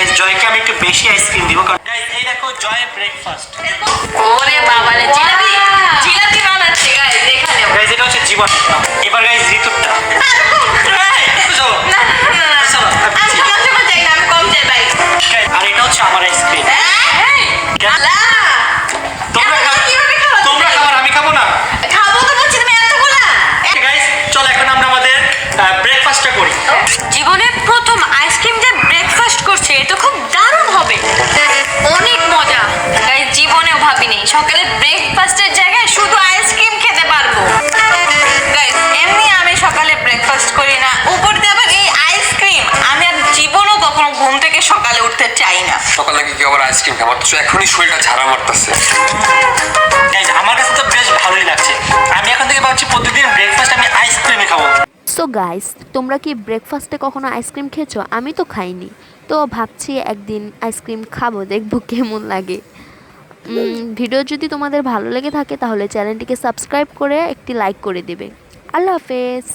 Guys জয়কে আমি একটু বেশি আইসক্রিম দিব কারণ গাইস এই দেখো জয় ব্রেকফাস্ট। ওরে বাবা রে, জিলাপি জিলাপি বানাচ্ছে গাইস এখানে। গাইস এটা হচ্ছে জীবন। এবার গাইস ঋতুটা আর এটা হচ্ছে আমার আইসক্রিম। তোমরা খাবার আমি খাবো না। গাইস চলো এখন আমরা আমাদের ব্রেকফাস্টটা করি। জীবনে প্রথম আইসক্রিম দিয়ে ব্রেকফাস্ট করছে, এটা খুব দারুণ হবে, অনেক মজা। গাইস জীবনেও ভাবিনি সকালে ব্রেকফাস্টের জায়গায় শুধু আইসক্রিম খেতে পারবো। গাইস এমনি আমি সকালে ব্রেকফাস্ট করি না, উপর দিয়ে আবার এই আইসক্রিম। আমি আর জীবনও কখনো ঘুম থেকে সকালে উঠতে চাই না। সকাল নাকি কি আবার আইসক্রিম খাবার, তো এখনই শরীরটা ঝাড়া মারতেছে। গাইস আমার কাছে তো বেশ ভালোই লাগছে। আমি এখন থেকে ভাবছি প্রতিদিন ব্রেকফাস্ট আমি আইসক্রিমে খাবো। সো গাইস, তোমরা কি ব্রেকফাস্টে কখনো আইসক্রিম খেয়েছো? আমি তো খাইনি, তো ভাবছি একদিন আইসক্রিম খাবো, দেখবো কেমন লাগে। ভিডিও যদি তোমাদের ভালো লেগে থাকে তাহলে চ্যানেলটিকে সাবস্ক্রাইব করে একটি লাইক করে দেবে। আল্লাহ হাফেজ।